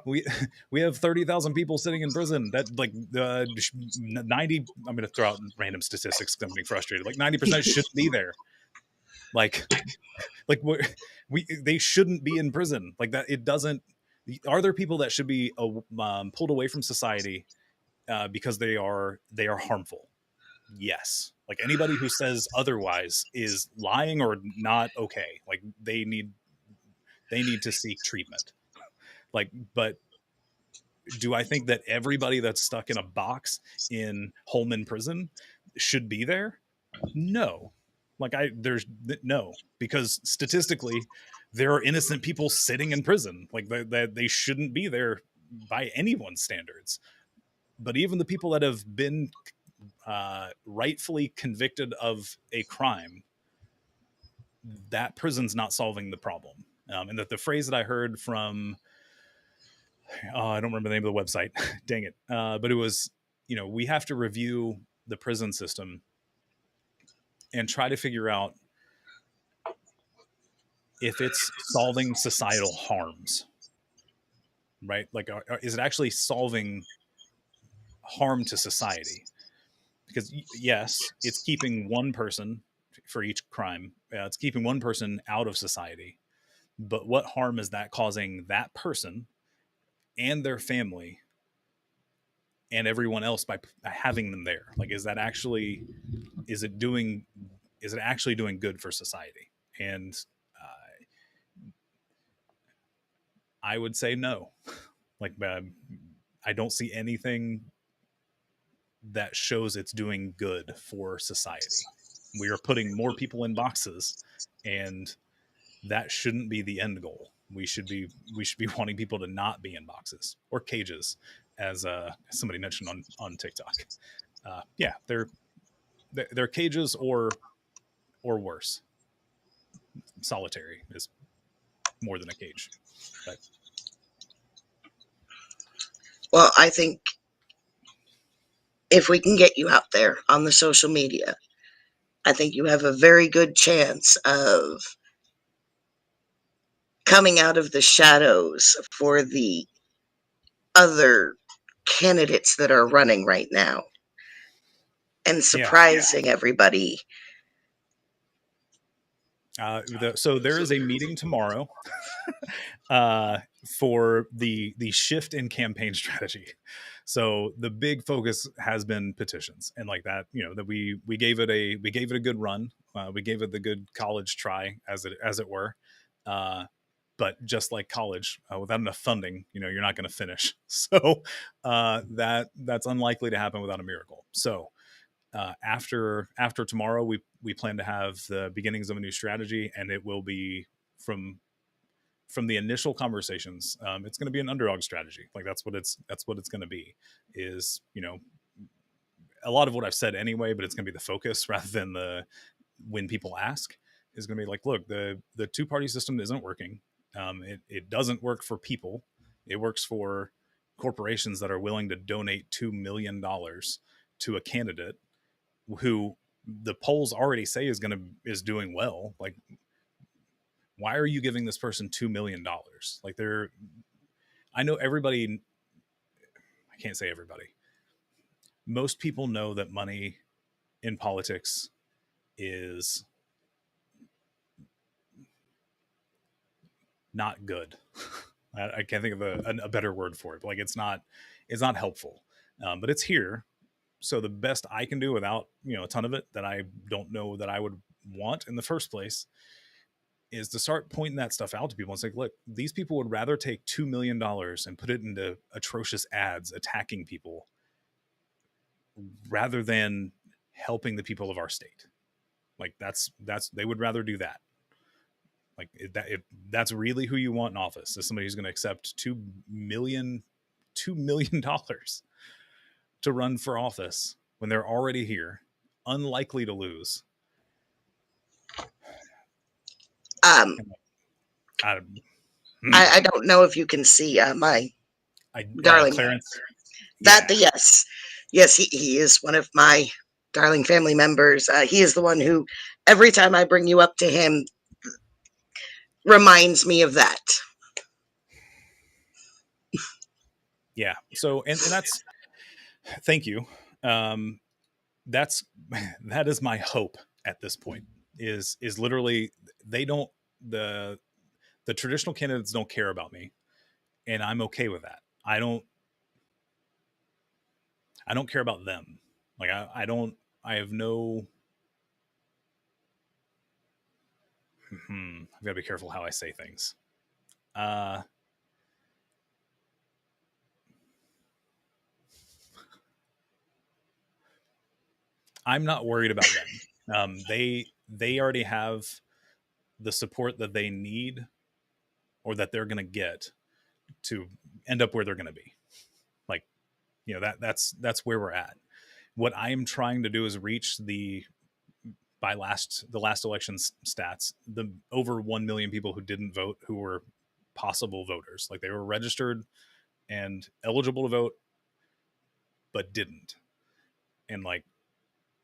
[SPEAKER 1] we we have 30,000 people sitting in prison that like 90. I'm going to throw out random statistics because I'm getting frustrated. Like 90% shouldn't be there. Like like we they shouldn't be in prison. Like that it doesn't. Are there people that should be pulled away from society because they are harmful? Yes. Like anybody who says otherwise is lying or not okay. Like they need to seek treatment. Like, but do I think that everybody that's stuck in a box in Holman prison should be there? No. Like there's no, because statistically there are innocent people sitting in prison. Like they shouldn't be there by anyone's standards. But even the people that have been rightfully convicted of a crime, that prison's not solving the problem. And that the phrase that I heard from, I don't remember the name of the website, dang it, but it was, we have to review the prison system and try to figure out if it's solving societal harms, right? Like, is it actually solving harm to society? Because yes, it's keeping one person for each crime. It's keeping one person out of society. But what harm is that causing that person and their family and everyone else by having them there? Like, is it doing, is it actually doing good for society? And I would say no. Like, I don't see anything that shows it's doing good for society. We are putting more people in boxes, and that shouldn't be the end goal. We should be wanting people to not be in boxes or cages, as somebody mentioned on TikTok. Yeah, they're cages or worse. Solitary is more than a cage, but
[SPEAKER 2] well, I think if we can get you out there on the social media, I think you have a very good chance of coming out of the shadows for the other candidates that are running right now and
[SPEAKER 1] yeah.
[SPEAKER 2] surprising everybody.
[SPEAKER 1] So there is a meeting tomorrow uh, for the shift in campaign strategy. So the big focus has been petitions and like that. That we gave it a good run. We gave it the good college try, as it were. But just like college, without enough funding, you're not going to finish. So that's unlikely to happen without a miracle. So after tomorrow, we plan to have the beginnings of a new strategy, and it will be from the initial conversations. It's going to be an underdog strategy. Like that's what it's going to be. Is a lot of what I've said anyway, but it's going to be the focus rather than the when people ask is going to be like, look, the two party system isn't working. It doesn't work for people. It works for corporations that are willing to donate $2 million to a candidate who the polls already say is doing well. Like, why are you giving this person $2 million? Like, I know everybody. I can't say everybody. Most people know that money in politics is not good. I can't think of a better word for it. But like, it's not helpful. But it's here. So the best I can do without, a ton of it that I don't know that I would want in the first place is to start pointing that stuff out to people and say, look, these people would rather take $2 million and put it into atrocious ads attacking people rather than helping the people of our state. Like, that's they would rather do that. Like, if that's really who you want in office, is somebody who's going to accept $2 million to run for office when they're already here, unlikely to lose.
[SPEAKER 2] Um,
[SPEAKER 1] I,
[SPEAKER 2] I don't know if you can see my darling.
[SPEAKER 1] Clarence.
[SPEAKER 2] That
[SPEAKER 1] Yeah.
[SPEAKER 2] yes, he is one of my darling family members. He is the one who, every time I bring you up to him, reminds me of that.
[SPEAKER 1] Yeah. So, and that's, thank you. That is my hope at this point, is literally, they don't, the traditional candidates don't care about me, and I'm okay with that. I don't care about them. Like, I have no, I've got to be careful how I say things. I'm not worried about them. They already have the support that they need, or that they're going to get to end up where they're going to be. Like, that's where we're at. What I am trying to do is reach the last election's stats, the over 1 million people who didn't vote, who were possible voters. Like, they were registered and eligible to vote, but didn't. And like,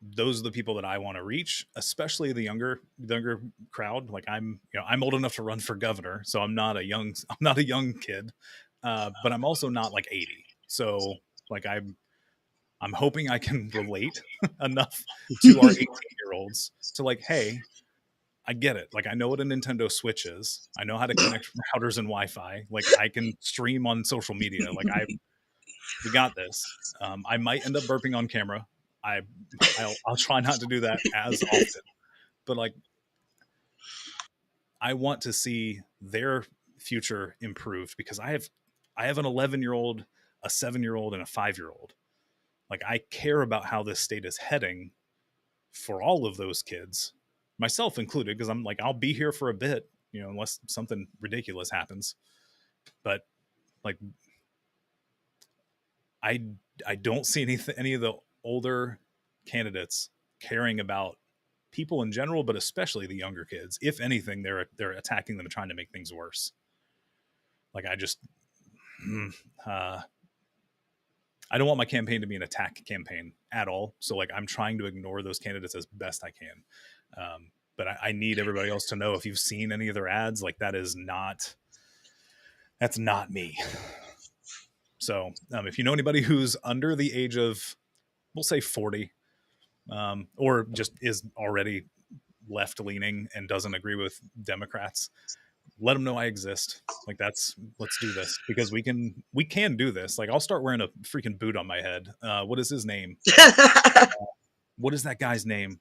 [SPEAKER 1] those are the people that I want to reach, especially the younger crowd. Like, I'm old enough to run for governor, so I'm not a young kid, but I'm also not like 80. So like, I'm hoping I can relate enough to our 18-year-olds to like, hey, I get it. Like, I know what a Nintendo Switch is. I know how to connect routers and Wi-Fi. Like, I can stream on social media. Like, we got this. I might end up burping on camera. I'll try not to do that as often, but like, I want to see their future improved, because I have an 11-year-old, a 7-year-old, and a 5-year-old. Like, I care about how this state is heading for all of those kids, myself included, because I'm like, I'll be here for a bit, unless something ridiculous happens. But like, I don't see any of the older candidates caring about people in general, but especially the younger kids. If anything, they're attacking them and trying to make things worse. Like, I just, I don't want my campaign to be an attack campaign at all. So like, I'm trying to ignore those candidates as best I can. But I need everybody else to know, if you've seen any of their ads, like, that's not me. So if you know anybody who's under the age of, we'll say 40, or just is already left leaning and doesn't agree with Democrats, let them know I exist. Like, let's do this, because we can do this. Like, I'll start wearing a freaking boot on my head. What is his name? What is that guy's name?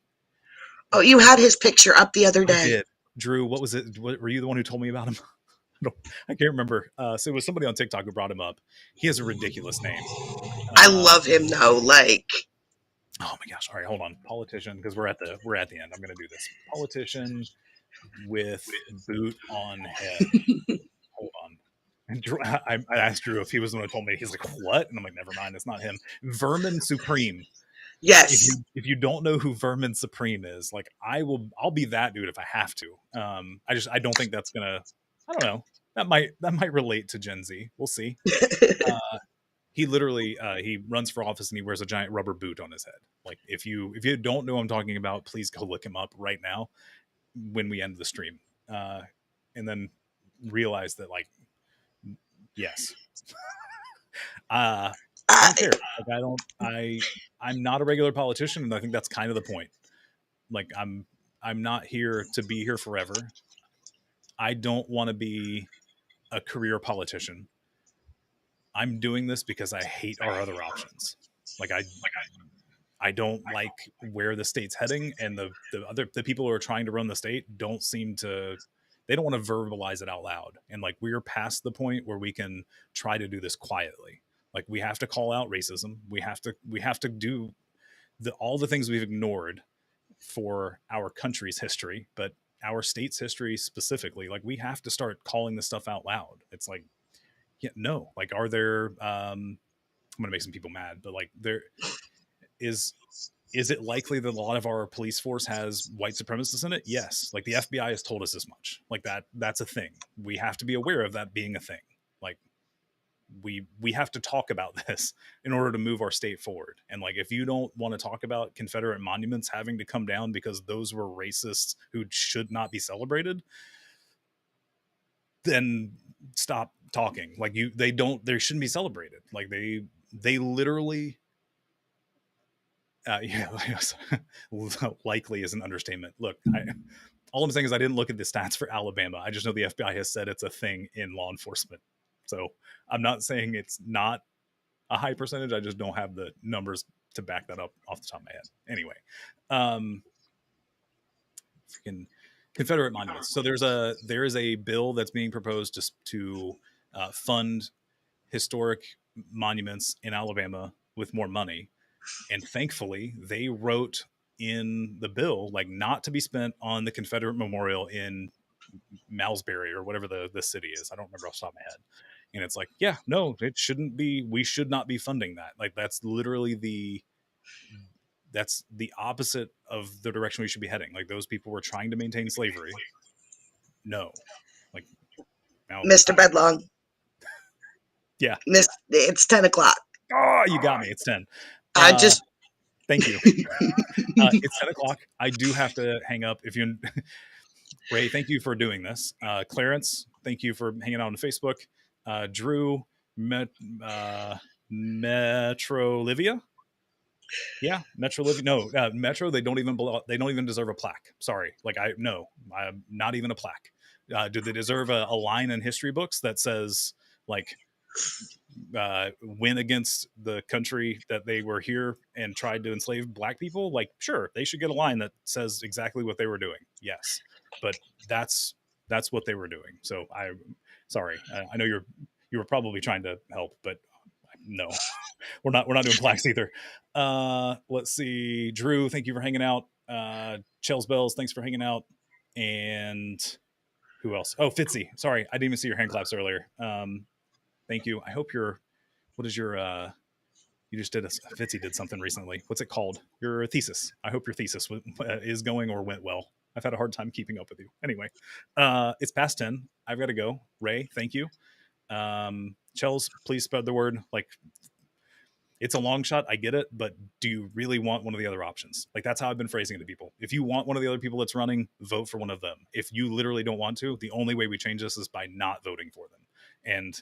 [SPEAKER 2] Oh, you had his picture up the other
[SPEAKER 1] I
[SPEAKER 2] day.
[SPEAKER 1] did. Drew, what was it? Were you the one who told me about him? I can't remember. So it was somebody on TikTok who brought him up. He has a ridiculous name.
[SPEAKER 2] I love him though. Like,
[SPEAKER 1] oh my gosh! All right, hold on. Politician, because we're at the end. I'm going to do this. Politician with boot on head. Hold on. And Drew, I asked Drew if he was the one who told me. He's like, what? And I'm like, never mind. It's not him. Vermin Supreme.
[SPEAKER 2] yes.
[SPEAKER 1] If you don't know who Vermin Supreme is, like, I'll be that dude if I have to. I don't think that's gonna. I don't know. That might relate to Gen Z. We'll see. He literally he runs for office and he wears a giant rubber boot on his head. Like if you don't know what I'm talking about, please go look him up right now when we end the stream, uh, and then realize that like yes, I don't
[SPEAKER 2] I,
[SPEAKER 1] care. Like I'm not a regular politician, and I think that's kind of the point. Like I'm not here to be here forever. I don't want to be a career politician. I'm doing this because I hate our other options. Like I don't like where the state's heading, and the people who are trying to run the state don't seem to, they don't want to verbalize it out loud. And like we're past the point where we can try to do this quietly. Like we have to call out racism. We have to do all the things we've ignored for our country's history, but our state's history specifically. Like we have to start calling this stuff out loud. It's like, yeah, no. Like, are there? I'm gonna make some people mad, but like there is it likely that a lot of our police force has white supremacists in it? Yes. Like the FBI has told us as much. Like that's a thing. We have to be aware of that being a thing. Like we have to talk about this in order to move our state forward. And like if you don't want to talk about Confederate monuments having to come down because those were racists who should not be celebrated, then stop talking. Like they shouldn't be celebrated. Like they literally yeah, likely is an understatement. Look, all I'm saying is I didn't look at the stats for Alabama. I just know the FBI has said it's a thing in law enforcement. So I'm not saying it's not a high percentage. I just don't have the numbers to back that up off the top of my head. Anyway, um, freaking Confederate monuments. So there is a bill that's being proposed to fund historic monuments in Alabama with more money. And thankfully, they wrote in the bill like not to be spent on the Confederate Memorial in Malsbury or whatever the city is. I don't remember off the top of my head. And it's like, yeah, no, it shouldn't be. We should not be funding that. Like that's literally that's the opposite of the direction we should be heading. Like those people were trying to maintain slavery. No, like now,
[SPEAKER 2] Mr. Bedlong,
[SPEAKER 1] yeah.
[SPEAKER 2] it's 10 o'clock.
[SPEAKER 1] Oh, you got me. It's 10.
[SPEAKER 2] I just
[SPEAKER 1] Thank you. It's 10 o'clock. I do have to hang up. If you, Ray, thank you for doing this. Clarence, thank you for hanging out on Facebook. Drew, Metro Livia. Yeah, Metro Livia. No, Metro. They don't even deserve a plaque. Sorry. Like no, I'm not even a plaque. Do they deserve a line in history books that says like win against the country that they were here and tried to enslave black people? Like, sure, they should get a line that says exactly what they were doing. Yes, but that's what they were doing. So sorry. I know you were probably trying to help, but no, we're not doing plaques either. Let's see, Drew, thank you for hanging out. Chels Bells, thanks for hanging out. And who else? Oh, Fitzy. Sorry, I didn't even see your hand claps earlier. Thank you. I hope what is your you just did Fitzy did something recently. What's it called? Your thesis. I hope your thesis is going or went well. I've had a hard time keeping up with you. Anyway, it's past 10. I've got to go. Ray, thank you. Chels, please spread the word. Like, it's a long shot. I get it, but do you really want one of the other options? Like, that's how I've been phrasing it to people. If you want one of the other people that's running, vote for one of them. If you literally don't want to, the only way we change this is by not voting for them. And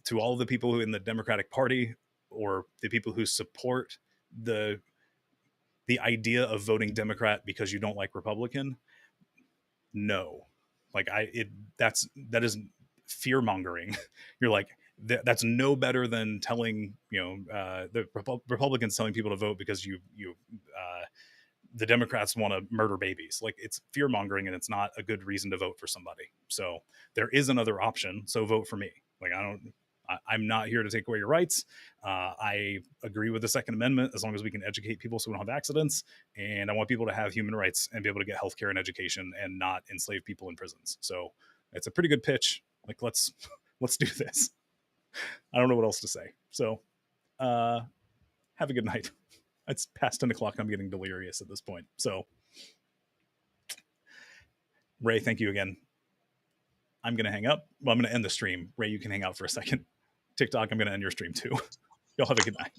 [SPEAKER 1] to all of the people who in the Democratic Party or the people who support the idea of voting Democrat because you don't like Republican, no. Like that is fear mongering. You're like, that's no better than telling the Republicans telling people to vote because the Democrats want to murder babies. Like, it's fear mongering, and it's not a good reason to vote for somebody. So there is another option. So vote for me. Like, I'm not here to take away your rights. I agree with the Second Amendment as long as we can educate people so we don't have accidents. And I want people to have human rights and be able to get healthcare and education and not enslave people in prisons. So it's a pretty good pitch. Like, let's do this. I don't know what else to say. So have a good night. It's past 10 o'clock. I'm getting delirious at this point. So Ray, thank you again. I'm going to hang up. Well, I'm going to end the stream. Ray, you can hang out for a second. TikTok, I'm going to end your stream too. Y'all have a good night.